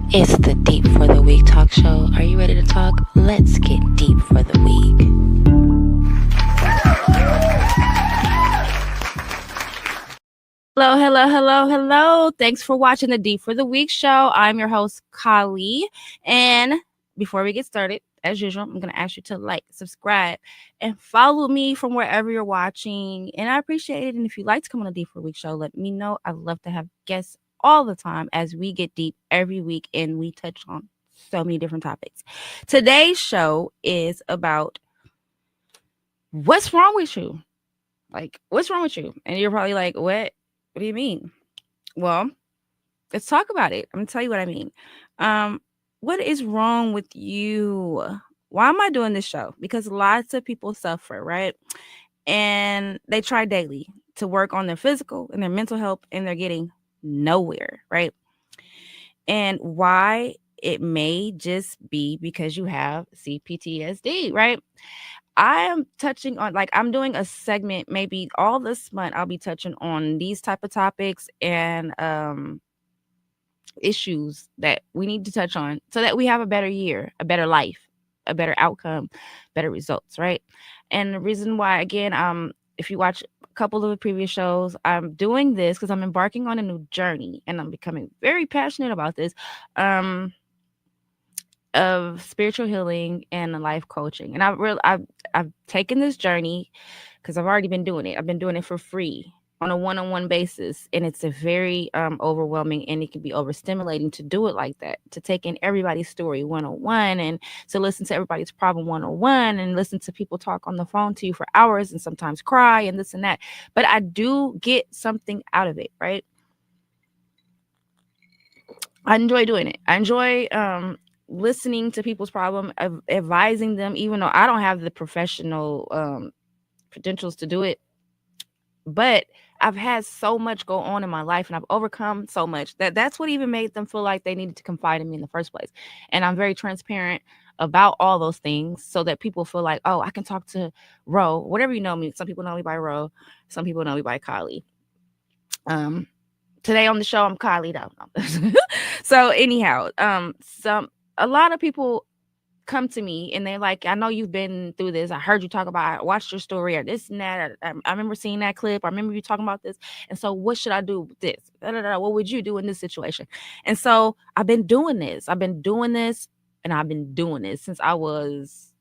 It's the Deep for the Week talk show. Are you ready to talk? Let's get deep for the week. Hello. Thanks for watching the Deep for the Week show. I'm your host, Kali. And before we get started, as usual, I'm going to ask you to like, subscribe, and follow me from wherever you're watching. And I appreciate it. And if you'd like to come on the Deep for the Week show, let me know. I'd love to have guests all the time as we get deep every week and we touch on so many different topics. Today's show is about what's wrong with you? Like, what's wrong with you? And you're probably like, what? What do you mean? Well, let's talk about it. I'm gonna tell you what I mean. What is wrong with you? Why am I doing this show? Because lots of people suffer, right? And they try daily to work on their physical and their mental health, and they're getting nowhere, right? And why? It may just be because you have CPTSD, right? I am touching on, like, I'm doing a segment maybe all this month. I'll be touching on these type of topics and issues that we need to touch on so that we have a better year, a better life, a better outcome, better results, right? And the reason why, again, if you watch a couple of the previous shows, I'm doing this because I'm embarking on a new journey and I'm becoming very passionate about this. Of spiritual healing and life coaching. And I've taken this journey because I've already been doing it. I've been doing it for free on a one-on-one basis, and it's a very overwhelming, and it can be overstimulating to do it like that, to take in everybody's story one-on-one and to listen to everybody's problem one-on-one and listen to people talk on the phone to you for hours and sometimes cry and this and that. But I do get something out of it, right? I enjoy doing it. I enjoy listening to people's problem, advising them, even though I don't have the professional credentials to do it. But I've had so much go on in my life and I've overcome so much that's what even made them feel like they needed to confide in me in the first place. And I'm very transparent about all those things so that people feel like, oh, I can talk to Ro, whatever you know me. Some people know me by Ro, some people know me by Kali. Today on the show, I'm Kylie though. So anyhow, a lot of people come to me and they're like, I know you've been through this. I heard you talk about, I watched your story or this and that. I remember seeing that clip. I remember you talking about this. And so what should I do with this? What would you do in this situation? And so I've been doing this. I've been doing this since I was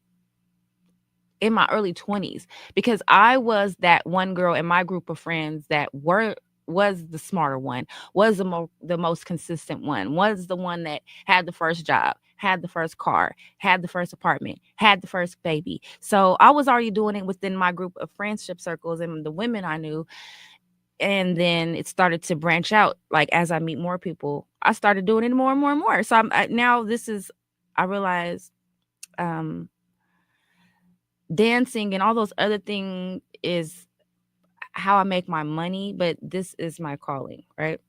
in my early 20s, because I was that one girl in my group of friends that was the smarter one, was the most consistent one, was the one that had the first job, had the first car, had the first apartment, had the first baby. So I was already doing it within my group of friendship circles and the women I knew. And then it started to branch out. Like, as I meet more people, I started doing it more and more and more. So now I realize dancing and all those other things is how I make my money, but this is my calling, right?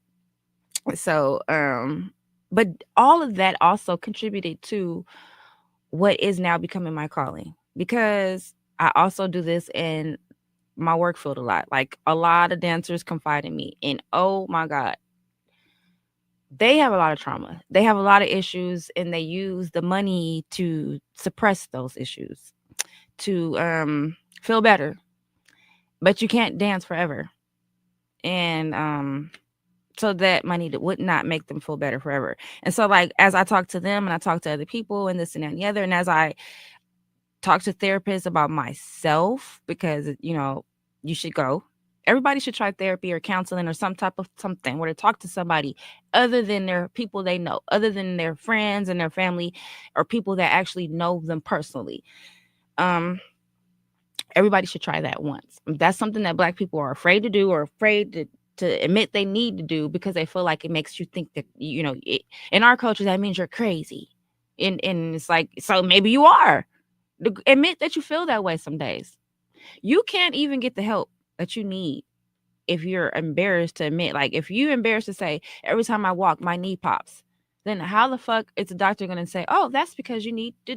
So, but all of that also contributed to what is now becoming my calling, because I also do this in my work field a lot. Like, a lot of dancers confide in me, and oh my God, they have a lot of trauma. They have a lot of issues, and they use the money to suppress those issues to feel better. But you can't dance forever. And so that money that would not make them feel better forever. And so, like, as I talk to them and I talk to other people and this and that and the other, and as I talk to therapists about myself, because, you should go. Everybody should try therapy or counseling or some type of something where to talk to somebody other than their people they know, other than their friends and their family, or people that actually know them personally. Everybody should try that once. That's something that Black people are afraid to do, or afraid to admit they need to do, because they feel like it makes you think that, in our culture, that means you're crazy. And it's like, so maybe you are. Admit that you feel that way some days. You can't even get the help that you need if you're embarrassed to admit. Like, if you're embarrassed to say, every time I walk, my knee pops, then how the fuck is the doctor going to say, oh, that's because you need you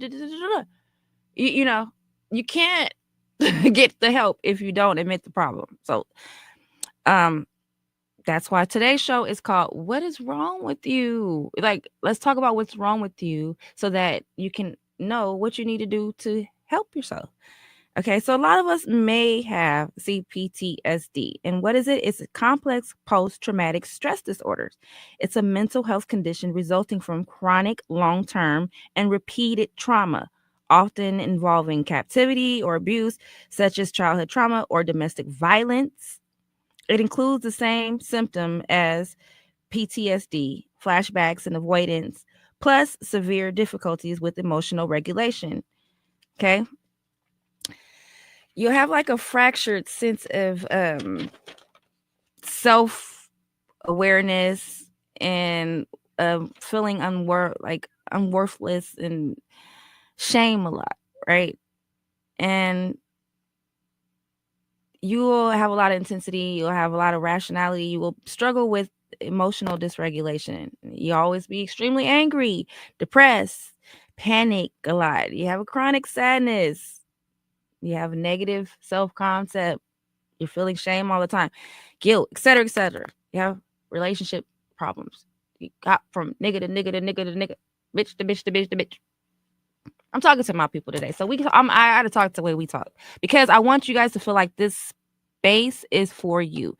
can't get the help if you don't admit the problem. So That's why today's show is called What is Wrong with You? Like, let's talk about what's wrong with you so that you can know what you need to do to help yourself. Okay, so a lot of us may have CPTSD. And what is it? It's a complex post traumatic stress disorders. It's a mental health condition resulting from chronic, long term, and repeated trauma, often involving captivity or abuse, such as childhood trauma or domestic violence. It includes the same symptom as PTSD, flashbacks and avoidance, plus severe difficulties with emotional regulation. Okay. You'll have like a fractured sense of self awareness and feeling unworthless and shame a lot, right? And you will have a lot of intensity, you'll have a lot of rationality, you will struggle with emotional dysregulation. You always be extremely angry, depressed, panic a lot. You have a chronic sadness, you have a negative self-concept, you're feeling shame all the time, guilt, etc., etc. You have relationship problems. You got from nigga to nigga to nigga to nigga, bitch to bitch to bitch to bitch. I'm talking to my people today, so I gotta talk the way we talk because I want you guys to feel like this space is for you.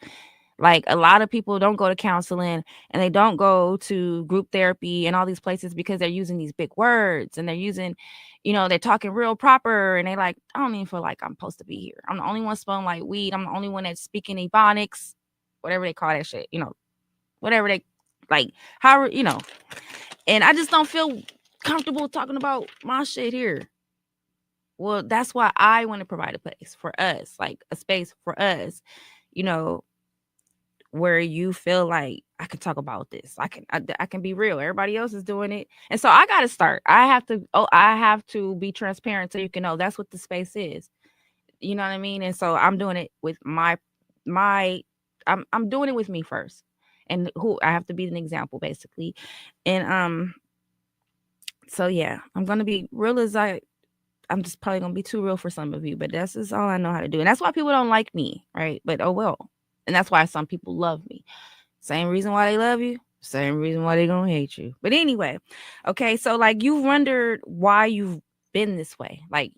Like a lot of people don't go to counseling and they don't go to group therapy and all these places because they're using these big words and they're using, they're talking real proper and they like, I don't even feel like I'm supposed to be here. I'm the only one smelling like weed. I'm the only one that's speaking ebonics, whatever they call that shit, whatever they like, however, and I just don't feel comfortable talking about my shit here. Well, that's why I want to provide a place for us, like a space for us, where you feel like I can talk about this. I can be real. Everybody else is doing it. And so I got to start. I have to be transparent so you can know that's what the space is. You know what I mean? And so I'm doing it with I'm doing it with me first. And who I have to be an example basically. And so yeah, I'm going to be real I'm just probably going to be too real for some of you, but that's just all I know how to do. And that's why people don't like me, right? But oh well. And that's why some people love me. Same reason why they love you, same reason why they gonna hate you. But anyway, okay, so like you've wondered why you've been this way. Like,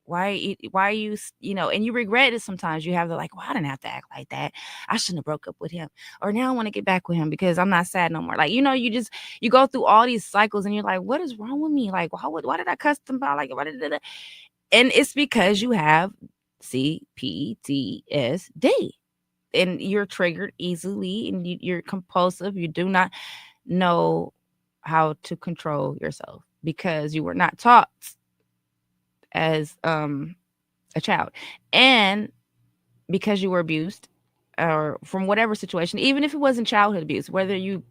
why you, and you regret it sometimes. You have the like, well, I didn't have to act like that. I shouldn't have broke up with him. Or now I want to get back with him because I'm not sad no more. Like, you go through all these cycles and you're like, what is wrong with me? Like, why did I cuss them about? Like, and it's because you have CPTSD. And you're triggered easily and you're compulsive. You do not know how to control yourself because you were not taught as a child, and because you were abused or from whatever situation, even if it wasn't childhood abuse, whether your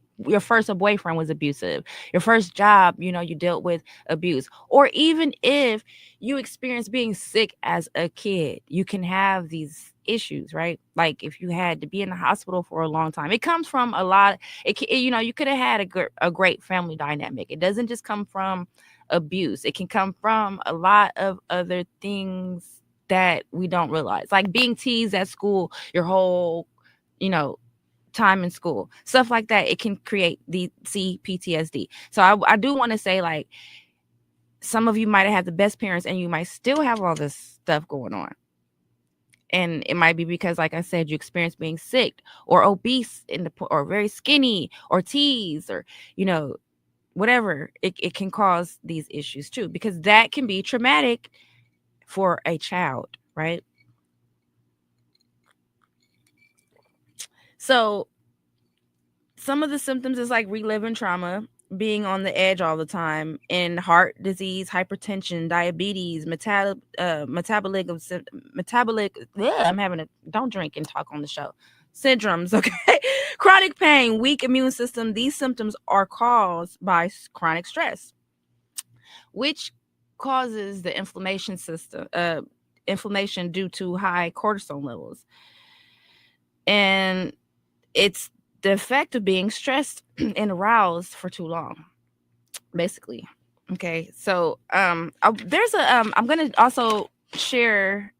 first boyfriend was abusive, your first job, you dealt with abuse, or even if you experienced being sick as a kid, you can have these issues, right? Like if you had to be in the hospital for a long time, it comes from a lot. You could have had a great family dynamic. It doesn't just come from abuse. It can come from a lot of other things that we don't realize, like being teased at school your whole, time in school, stuff like that. It can create the CPTSD. So I do want to say, like, some of you might have had the best parents and you might still have all this stuff going on. And it might be because, like I said, you experienced being sick or obese or very skinny or teased or, whatever. It can cause these issues too, because that can be traumatic for a child, right? So some of the symptoms is like reliving trauma, being on the edge all the time, and heart disease, hypertension, diabetes, metabolic. I'm having a don't drink and talk on the show. Syndromes, okay, chronic pain, weak immune system. These symptoms are caused by chronic stress, which causes the inflammation due to high cortisol levels, and it's the effect of being stressed and aroused for too long, basically. Okay, so there's I'm gonna also share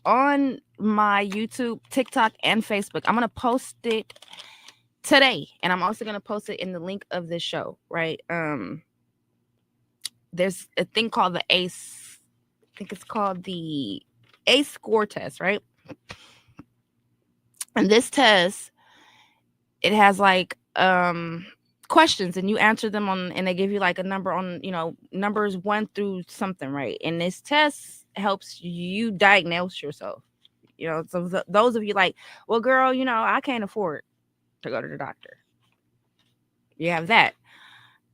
on my YouTube, TikTok, and Facebook. I'm gonna post it today, and I'm also gonna post it in the link of this show. Right? There's a thing called the ACE. I think it's called the ACE score test, right? And this test, it has like questions, and you answer them on, and they give you like a number on, numbers 1 through something, right? And this test helps you diagnose yourself. So those of you like, well, girl, I can't afford to go to the doctor. You have that.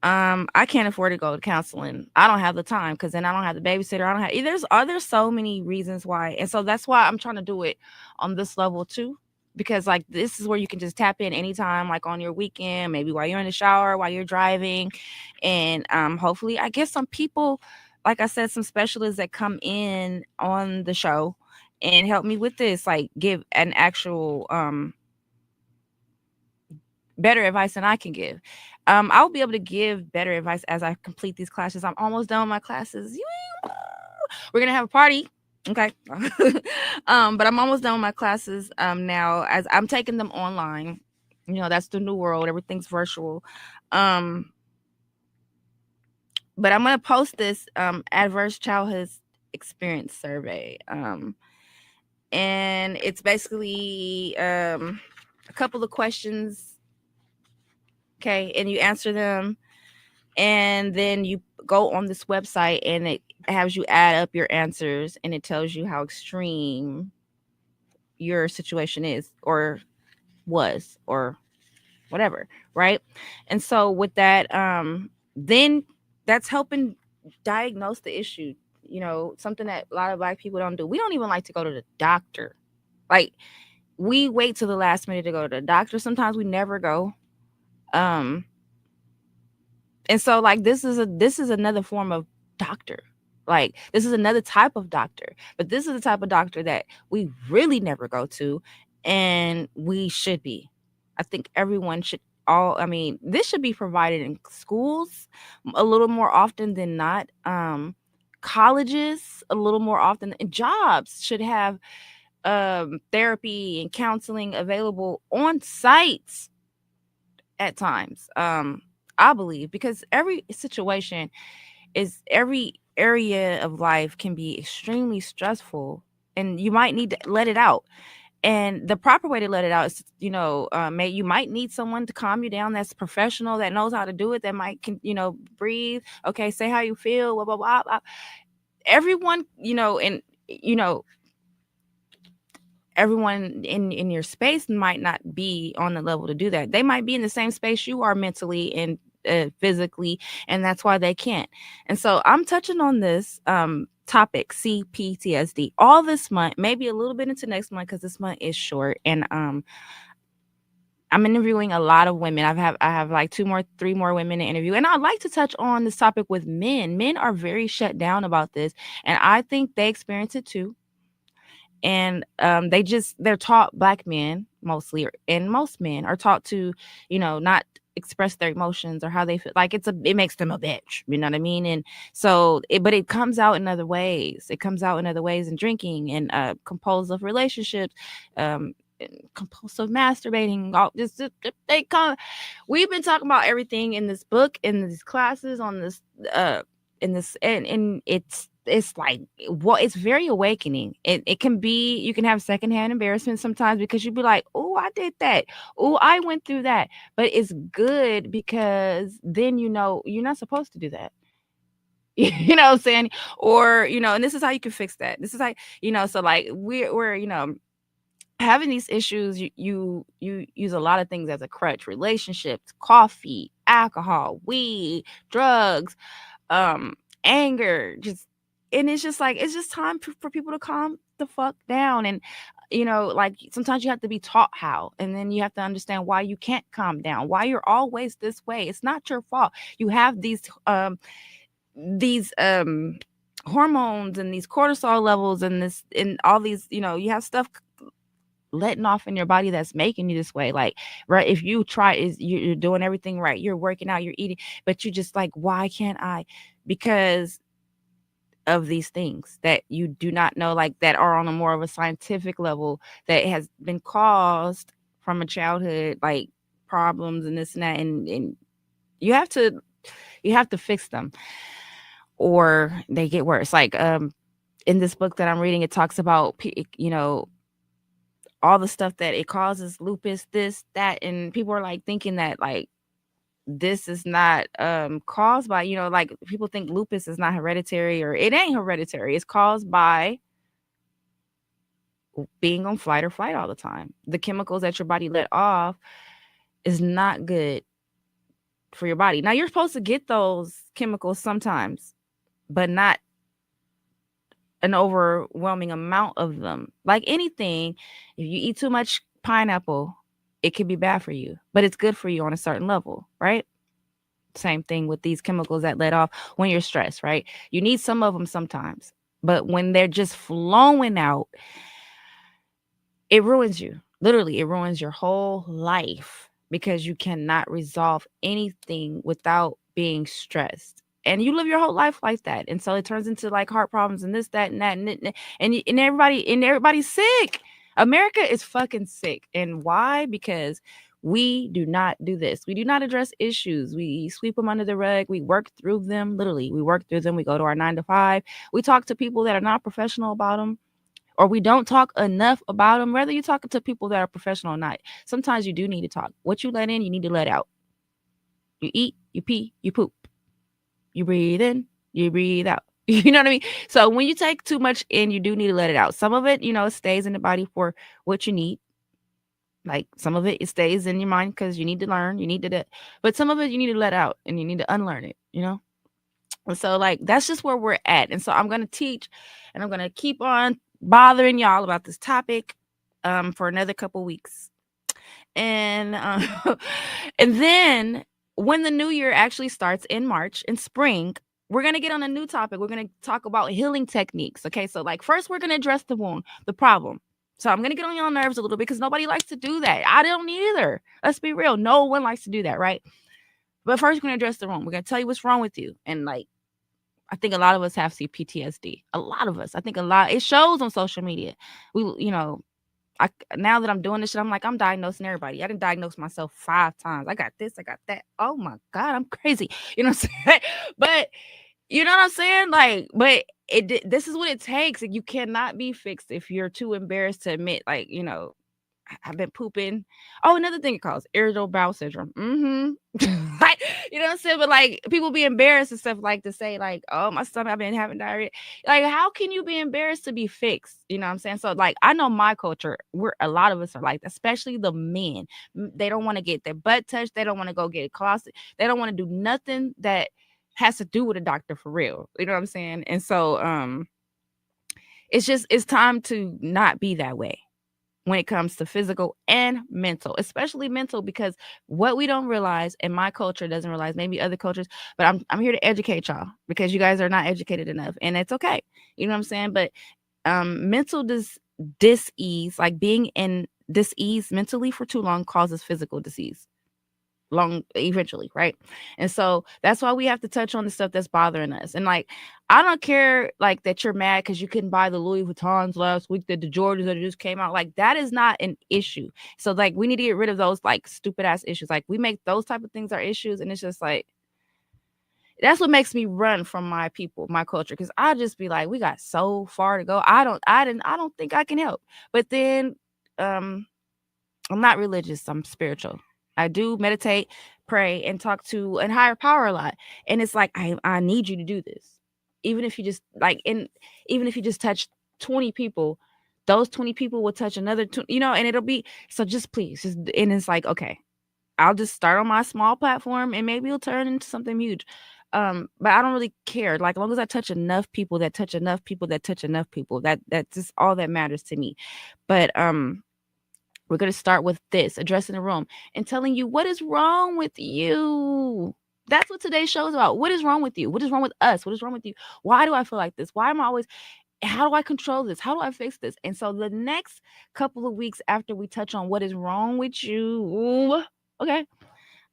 I can't afford to go to counseling. I don't have the time, because then I don't have the babysitter. I don't have, there's so many reasons why. And so that's why I'm trying to do it on this level too. Because like this is where you can just tap in anytime, like on your weekend, maybe while you're in the shower, while you're driving. And hopefully I get some people, like I said, some specialists that come in on the show and help me with this, like give an actual better advice than I can give. I'll be able to give better advice as I complete these classes. I'm almost done with my classes. We're gonna have a party. Okay. But I'm almost done with my classes now, as I'm taking them online. That's the new world. Everything's virtual. But I'm gonna post this adverse childhood experience survey. And it's basically a couple of questions. Okay, and you answer them, and then you go on this website, and it has you add up your answers, and it tells you how extreme your situation is, or was, or whatever, right? And so with that, then that's helping diagnose the issue. Something that a lot of Black people don't do. We don't even like to go to the doctor. Like, we wait till the last minute to go to the doctor. Sometimes we never go. And so like this is another form of doctor. Like, this is another type of doctor, but this is the type of doctor that we really never go to, and we should be. I think everyone should, this should be provided in schools a little more often than not. Colleges a little more often, and jobs should have therapy and counseling available on sites at times. I believe, because every situation every area of life can be extremely stressful, and you might need to let it out. And the proper way to let it out is, you might need someone to calm you down, that's professional, that knows how to do it, that might can, breathe. Okay, say how you feel, blah blah blah, blah. Everyone, and everyone in your space might not be on the level to do that. They might be in the same space you are mentally and physically, and that's why they can't. And so I'm touching on this topic, CPTSD, all this month, maybe a little bit into next month, because this month is short. And I'm interviewing a lot of women. I have like 3 more women to interview, and I'd like to touch on this topic with men. Men are very shut down about this, and I think they experience it too. And they're taught, Black men mostly, and most men are taught to, not express their emotions or how they feel. Like, it makes them a bitch, you know what I mean? And so but it comes out in other ways. It comes out in other ways, in drinking, and compulsive relationships, compulsive masturbating. All just they come. We've been talking about everything in this book, in these classes, on this in this, and it's like, well, it's very awakening. It can be, you can have secondhand embarrassment sometimes, because you'd be like, oh, I did that, oh, I went through that. But it's good, because then you're not supposed to do that. You know what I'm saying? Or, and this is how you can fix that. This is how, so like we're having these issues. You use a lot of things as a crutch: relationships, coffee, alcohol, weed, drugs, anger, just, and it's just like, it's just time for people to calm the fuck down. And like, sometimes you have to be taught how, and then you have to understand why you can't calm down, why you're always this way. It's not your fault. You have these hormones, and these cortisol levels, and this, and all these, you have stuff letting off in your body that's making you this way. Like, right, if you try, you're doing everything right, you're working out, you're eating, but you just like, why can't I? Because of these things that you do not know, like that are on a more of a scientific level, that has been caused from a childhood, like problems and this and that, and you have to fix them or they get worse. Like in this book that I'm reading, it talks about all the stuff that it causes, lupus, this, that, and people are like thinking that like this is not caused by, like people think lupus is not hereditary, or it ain't hereditary. It's caused by being on flight or fight all the time. The chemicals that your body let off is not good for your body. Now you're supposed to get those chemicals sometimes, but not an overwhelming amount of them. Like anything, if you eat too much pineapple, it can be bad for you, but it's good for you on a certain level, right? Same thing with these chemicals that let off when you're stressed, right? You need some of them sometimes, but when they're just flowing out, it ruins you. Literally, it ruins your whole life because you cannot resolve anything without being stressed. And you live your whole life like that. And so it turns into like heart problems and this, that, and that. And everybody's sick. America is fucking sick. And why? Because we do not do this. We do not address issues. We sweep them under the rug. We work through them. Literally, we work through them. We go to our 9 to 5. We talk to people that are not professional about them, or we don't talk enough about them. Whether you're talking to people that are professional or not, sometimes you do need to talk. What you let in, you need to let out. You eat, you pee, you poop. You breathe in, you breathe out. You know what I mean? So when you take too much in, you do need to let it out. Some of it, stays in the body for what you need. Like some of it stays in your mind because you need to learn, you need to, but some of it you need to let out and you need to unlearn it. And so like that's just where we're at. And so I'm gonna teach, and I'm gonna keep on bothering y'all about this topic for another couple weeks. And and then when the new year actually starts in March, in spring, we're going to get on a new topic. We're going to talk about healing techniques. Okay, so like first we're going to address the wound, the problem. So I'm going to get on your nerves a little bit because nobody likes to do that. I don't either. Let's be real. No one likes to do that, right? But first we're going to address the wound. We're going to tell you what's wrong with you. And like, I think a lot of us have PTSD. A lot of us. I think it shows on social media. Now that I'm doing this shit, I'm like, I'm diagnosing everybody. I didn't diagnose myself 5 times. I got this, I got that. Oh my God, I'm crazy. You know what I'm saying? But you know what I'm saying? Like, but this is what it takes. Like, you cannot be fixed if you're too embarrassed to admit, like, I've been pooping. Oh, another thing it calls irritable bowel syndrome. Like, you know what I'm saying? But like people be embarrassed and stuff, like to say, like, oh, my stomach, I've been having diarrhea. Like, how can you be embarrassed to be fixed? You know what I'm saying? So like I know my culture, a lot of us are like, especially the men. They don't want to get their butt touched, they don't want to go get a closet, they don't want to do nothing that has to do with a doctor for real. You know what I'm saying? And so it's time to not be that way when it comes to physical and mental, especially mental, because what we don't realize, and my culture doesn't realize, maybe other cultures, but I'm here to educate y'all because you guys are not educated enough, and it's okay. You know what I'm saying? But mental dis-ease, like being in dis-ease mentally for too long, causes physical disease eventually, right? And so that's why we have to touch on the stuff that's bothering us. And like, I don't care like that you're mad because you couldn't buy the Louis Vuittons last week, that the Jordans that just came out. Like, that is not an issue. So like we need to get rid of those like stupid ass issues. Like we make those type of things our issues, and it's just like, that's what makes me run from my people, my culture, because I just be like, we got so far to go. I don't think I can help. But then I'm not religious, I'm spiritual. I do meditate, pray, and talk to a higher power a lot. And it's like, I need you to do this. Even if you just even if you just touch 20 people, those 20 people will touch another 20, and it'll be, so just please, and it's like, okay, I'll just start on my small platform and maybe it'll turn into something huge. But I don't really care. Like, as long as I touch enough people that touch enough people that touch enough people, that's just all that matters to me. But we're going to start with this, addressing the room and telling you what is wrong with you. That's what today's show is about. What is wrong with you? What is wrong with us? What is wrong with you? Why do I feel like this? Why am I always, how do I control this? How do I fix this? And so the next couple of weeks after we touch on what is wrong with you, okay,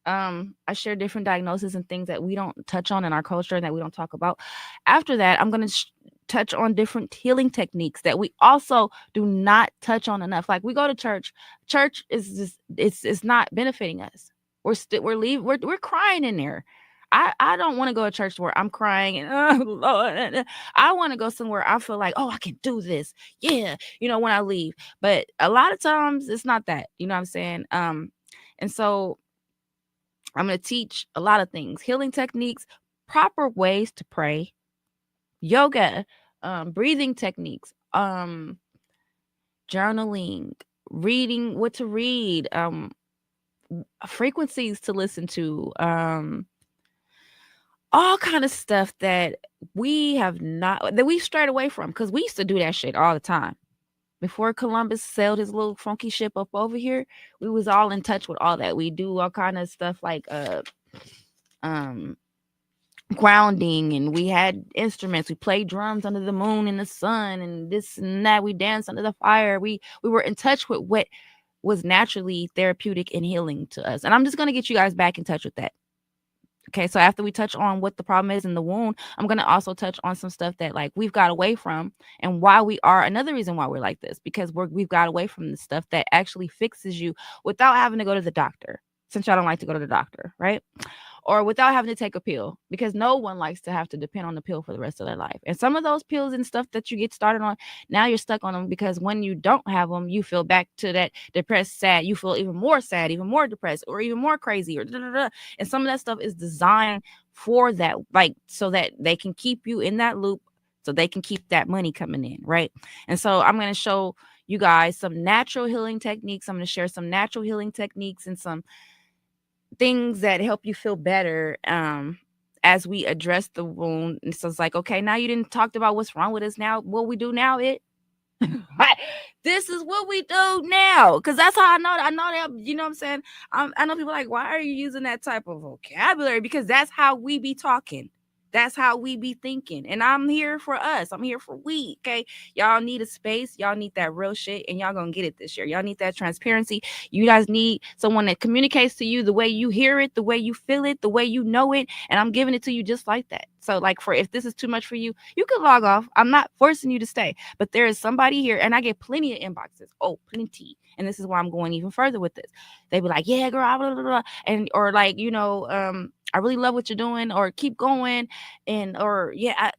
I share different diagnoses and things that we don't touch on in our culture and that we don't talk about. After that, I'm going to touch on different healing techniques that we also do not touch on enough. Like we go to church. Church is just it's not benefiting us. We're crying in there. I don't want to go to church where I'm crying and oh Lord. I want to go somewhere I feel like, oh, I can do this. Yeah, when I leave. But a lot of times it's not that. You know what I'm saying? And so I'm going to teach a lot of things, healing techniques, proper ways to pray, yoga, breathing techniques, journaling, reading what to read, frequencies to listen to, all kind of stuff that we strayed away from because we used to do that shit all the time. Before Columbus sailed his little funky ship up over here, we was all in touch with all that. We do all kind of stuff like um grounding, and we had instruments. We played drums under the moon and the sun and this and that. We danced under the fire. We were in touch with what was naturally therapeutic and healing to us. And I'm just going to get you guys back in touch with that. Okay, so after we touch on what the problem is in the wound, I'm going to also touch on some stuff that like we've got away from and why we are another reason why we're like this, because we've got away from the stuff that actually fixes you without having to go to the doctor, since y'all don't like to go to the doctor, right? Or without having to take a pill, because no one likes to have to depend on the pill for the rest of their life. And some of those pills and stuff that you get started on, now you're stuck on them because when you don't have them, you feel back to that depressed, sad. You feel even more sad, even more depressed, or even more crazy, or da, da, da. And some of that stuff is designed for that, like so that they can keep you in that loop, so they can keep that money coming in, right? And so I'm going to show you guys some natural healing techniques. I'm going to share some natural healing techniques and some things that help you feel better as we address the wound. And so it's like, okay, now you didn't talk about what's wrong with us. Now what we do now, this is what we do now, because that's how I know that, you know what I'm saying. I know people like, why are you using that type of vocabulary? Because that's how we be talking. That's how we be thinking. And I'm here for us. I'm here for we. Okay. Y'all need a space. Y'all need that real shit. And y'all gonna get it this year. Y'all need that transparency. You guys need someone that communicates to you the way you hear it, the way you feel it, the way you know it. And I'm giving it to you just like that. So, like, for if this is too much for you, you can log off. I'm not forcing you to stay. But there is somebody here, and I get plenty of inboxes. Oh, plenty. And this is why I'm going even further with this. They be like, yeah, girl, blah, blah, blah. And or like, I really love what you're doing, or keep going, and or yeah,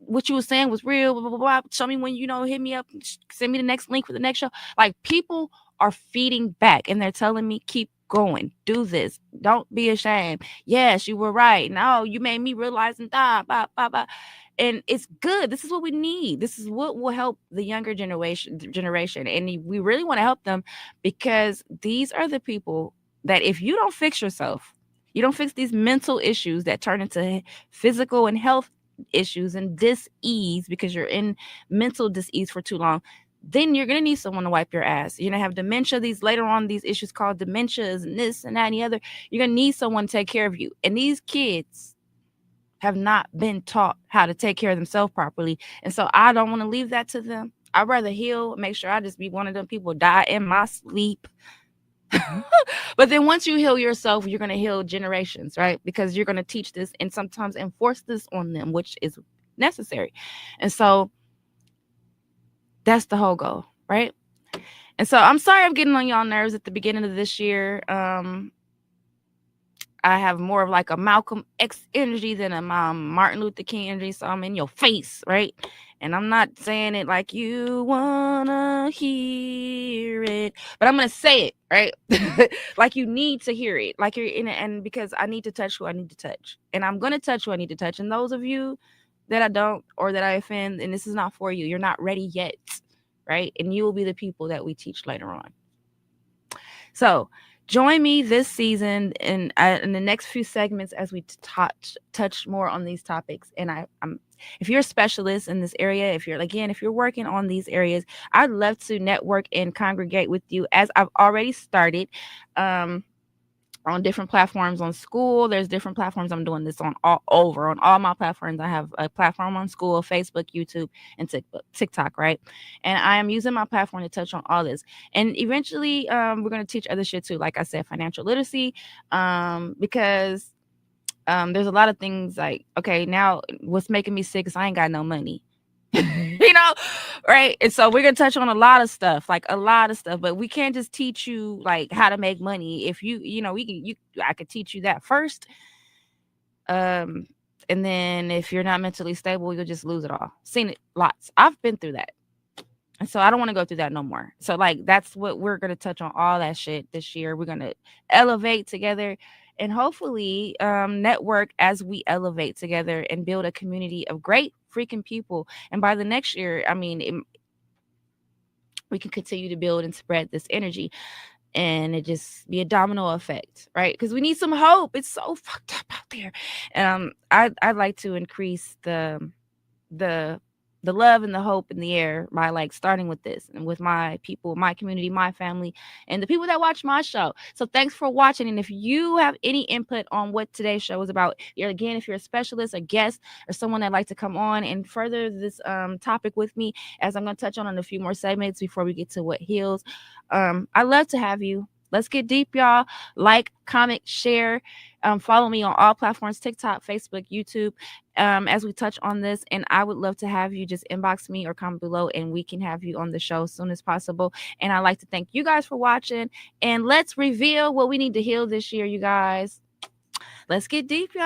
what you were saying was real, blah, blah, blah. Show me when hit me up, send me the next link for the next show. Like, people are feeding back and they're telling me, keep going, do this, don't be ashamed. Yes, you were right. No, you made me realize and and it's good. This is what we need. This is what will help the younger generation, and we really want to help them, because these are the people that if you don't fix yourself, you don't fix these mental issues that turn into physical and health issues and dis-ease because you're in mental dis-ease for too long, then you're going to need someone to wipe your ass. You're going to have dementia, these issues called dementias and this and that and the other. You're going to need someone to take care of you. And these kids have not been taught how to take care of themselves properly. And so I don't want to leave that to them. I'd rather heal, make sure I just be one of them people die in my sleep. But then once you heal yourself, you're going to heal generations, right? Because you're going to teach this and sometimes enforce this on them, which is necessary. And so that's the whole goal, right? And so I'm sorry I'm getting on y'all nerves at the beginning of this year. I have more of like a Malcolm X energy than a Martin Luther King energy, so I'm in your face, right? And I'm not saying it like you wanna hear it, but I'm gonna say it, right? Like you need to hear it, like you're in it, and because I need to touch who I need to touch, and I'm gonna touch who I need to touch. And those of you that I don't, or that I offend, and this is not for you, you're not ready yet, right? And you will be the people that we teach later on. So join me this season in the next few segments as we touch more on these topics. And I'm if you're a specialist in this area, if you're working on these areas, I'd love to network and congregate with you, as I've already started. on different platforms on school. There's different platforms. I'm doing this on all over on all my platforms. I have a platform on school, Facebook, YouTube, and TikTok, right? And I am using my platform to touch on all this. And eventually, we're going to teach other shit too. Like I said, financial literacy, because there's a lot of things like, okay, now what's making me sick is I ain't got no money. you know, right? And so we're gonna touch on a lot of stuff, like a lot of stuff, but we can't just teach you like how to make money. If you know, we can you I could teach you that first. Um, and then if you're not mentally stable, you'll just lose it all. Seen it lots. I've been through that. And so I don't want to go through that no more. So like that's what we're gonna touch on all that shit this year. We're gonna elevate together and hopefully network as we elevate together and build a community of great freaking people. And by the next year, I mean we can continue to build and spread this energy and it just be a domino effect, right? Because we need some hope. It's so fucked up out there. I'd like to increase the the love and the hope in the air by like starting with this and with my people, my community, my family, and the people that watch my show. So thanks for watching. And if you have any input on what today's show is about, again, if you're a specialist, a guest, or someone that'd like to come on and further this topic with me, as I'm going to touch on in a few more segments before we get to what heals, I'd love to have you. Let's get deep, y'all. Like, comment, share. Follow me on all platforms, TikTok, Facebook, YouTube, as we touch on this. And I would love to have you just inbox me or comment below and we can have you on the show as soon as possible. And I'd like to thank you guys for watching. And let's reveal what we need to heal this year, you guys. Let's get deep, y'all.